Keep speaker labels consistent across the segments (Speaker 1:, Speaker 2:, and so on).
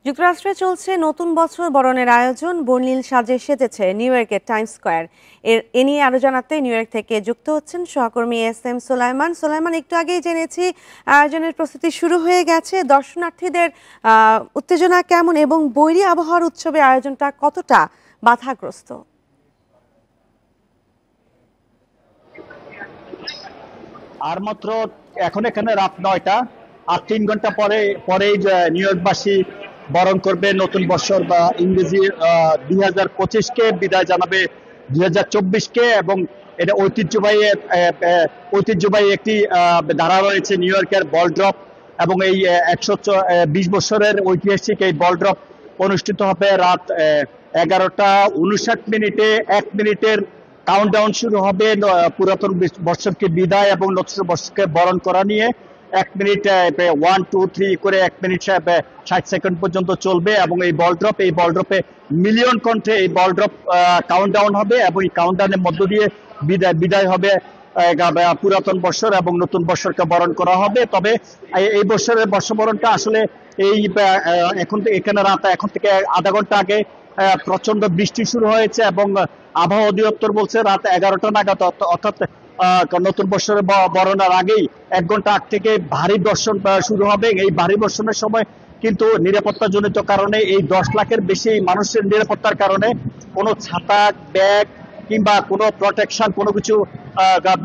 Speaker 1: যুক্তরাষ্ট্রে চলছে নতুন বছর বরণের আয়োজন। বর্ণিল সাজে সেজেছে নিউ ইয়র্কের টাইমস স্কয়ার। এ নিয়ে আরো জানাতে নিউ ইয়র্ক থেকে যুক্ত হচ্ছেন সহকর্মী এস.এম. সোলাইমান। সোলাইমান, একটু আগেই জেনেছি আয়োজনের প্রস্তুতি শুরু হয়ে গেছে। দর্শনার্থীদের উত্তেজনা কেমন এবং বৈরী আবহাওয়ার উৎসবের আয়োজনটা কতটা বাধাগ্রস্ত?
Speaker 2: আর মাত্র এখন এখানে রাত 9টা, আর 3 ঘন্টা পরেই নিউ ইয়র্কবাসী বরণ করবে নতুন বছর বা ইংরেজি 2025-কে বিদায় জানাবে 2024-কে। এবং এটা ঐতিহ্যবাহী একটি ধারা রয়েছে নিউ ইয়র্কের বল ড্রপ। এবং এই 120 বছরের ঐতিহাসিক এই বল ড্রপ অনুষ্ঠিত হবে রাত 11টা 59 মিনিটে। 1 মিনিটের কাউন্টডাউন শুরু হবে পুরাতন বর্ষকে বিদায় এবং নতুন বর্ষকে বরণ করা নিয়ে। 1 মিনিট 1 2 3 করে 1 মিনিট 60 সেকেন্ড পর্যন্ত চলবে। এবং এই বল ড্রপে মিলিয়ন কণ্ঠে এই বল ড্রপ কাউন্টডাউন হবে এবং এই কাউন্টডাউনের মধ্য দিয়ে বিদায় হবে পুরাতন বর্ষর এবং নতুন বর্ষকে বরণ করা হবে। তবে এই বর্ষের বর্ষবরণটা আসলে এই এখানে রাত এখন থেকে আধা ঘন্টা আগে প্রচন্ড বৃষ্টি শুরু হয়েছে এবং আবহাওয়া অধিদপ্তর বলছে রাত 11টা নাগাদ, অর্থাৎ নতুন বর্ষের বরণের আগেই 1 ঘন্টা আগ থেকে ভারী বর্ষণ শুরু হবে। এই ভারী বর্ষণের সময় কিন্তু নিরাপত্তাজনিত কারণে এই 10 লাখের বেশি মানুষের নিরাপত্তার কারণে কোনো ছাতা, ব্যাগ কিংবা কোনো প্রোটেকশন কোনো কিছু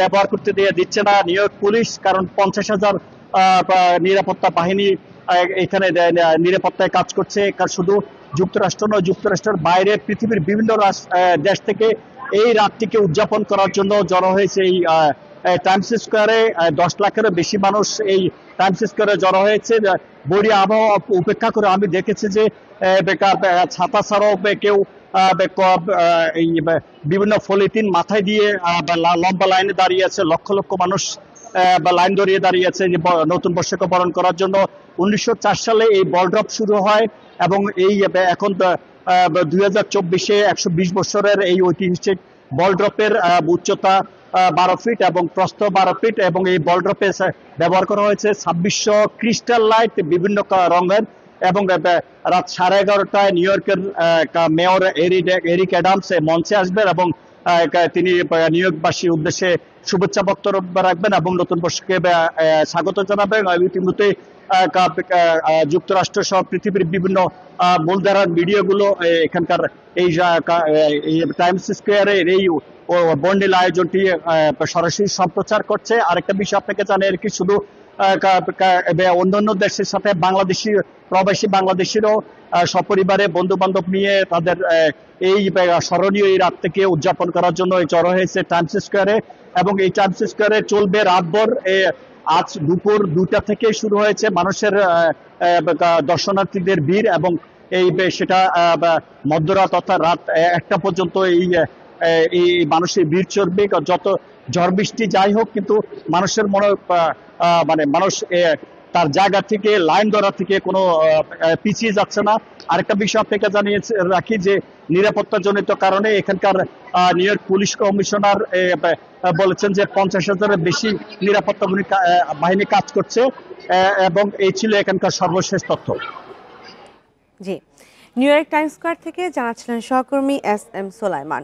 Speaker 2: ব্যবহার করতে দিচ্ছে না নিউ ইয়র্ক পুলিশ। কারণ 50,000 নিরাপত্তা বাহিনী এখানে নিরাপত্তায় কাজ করছে। শুধু যুক্তরাষ্ট্র নয়, যুক্তরাষ্ট্রের বাইরে পৃথিবীর বিভিন্ন দেশ থেকে এই রাতটিকে উদযাপন করার জন্য জড়ো হয়েছে এই টাইমস স্কোয়ারে। 10 লাখেরও বেশি মানুষ এই টাইমস স্কোয়ারে জড়ো হয়েছে। বৈরী আবহাওয়া উপেক্ষা করে আমি দেখেছি যে ছাতা ছাড়াও কেউ এই বিভিন্ন পলিথিন মাথায় দিয়ে লম্বা লাইনে দাঁড়িয়ে আছে। লক্ষ লক্ষ মানুষ লাইন ধরিয়ে দাঁড়িয়ে আছে যে নতুন বর্ষকে বরণ করার জন্য। 1904 সালে এই বল ড্রপ শুরু হয় এবং এই এখন 2024-এ 120 বছরের এই ঐতিহাসিক বল ড্রপের উচ্চতা 12 ফিট এবং প্রস্থ 12 ফিট। এবং এই বল ড্রপে ব্যবহার করা হয়েছে 2600 ক্রিস্টাল লাইট বিভিন্ন রঙের। এবং রাত 11:30টায় নিউ ইয়র্কের মেয়র এরিক অ্যাডামস মঞ্চে আসবেন এবং তিনি নিউ ইয়র্কবাসীর উদ্দেশ্যে শুভেচ্ছা বক্তব্য রাখবেন এবং নতুন বর্ষকে স্বাগত জানাবেন। ইতিমধ্যে যুক্তরাষ্ট্র সহ পৃথিবীর বিভিন্ন মূলধারার মিডিয়াগুলো এখানকার এই টাইমস স্কোয়ারের এই বর্ণিল আয়োজনটি সরাসরি সম্প্রচার করছে। আরেকটা বিষয় আপনাকে জানিয়ে রাখি, শুধু অন্যান্য দেশের সাথে প্রবাসী বাংলাদেশিরও সপরিবারে বন্ধু বান্ধব নিয়ে তাদের এই স্মরণীয় এই রাতটিকে উদযাপন করার জন্য জড়ো হয়েছে টাইমস স্কোয়ারে। এবং এই টাইমস স্কোয়ারে চলবে রাতভর। আজ দুপুর 2টা থেকে শুরু হয়েছে মানুষের দর্শনার্থীদের ভিড় এবং সেটা মধ্যরাত অর্থাৎ রাত 1টা পর্যন্ত এই মানুষের ভিড় চলবে। যত ঝড় বৃষ্টি যাই হোক, কিন্তু মানুষের মানুষ তার জায়গা থেকে লাইন ধরা থেকে কোনো পিছিয়ে যাচ্ছে না। আরেকটা বিষয় আপনাকে জানিয়ে রাখি যে নিরাপত্তাজনিত কারণে এখানকার নিউ ইয়র্ক পুলিশ কমিশনার বলেছেন যে 50,000-এর বেশি নিরাপত্তা বাহিনী কাজ করছে। এবং এই ছিল এখানকার সর্বশেষ তথ্য।
Speaker 1: জি, নিউ ইয়র্ক টাইমস স্কয়ার থেকে জানাচ্ছিলেন সহকর্মী এস.এম. সোলাইমান।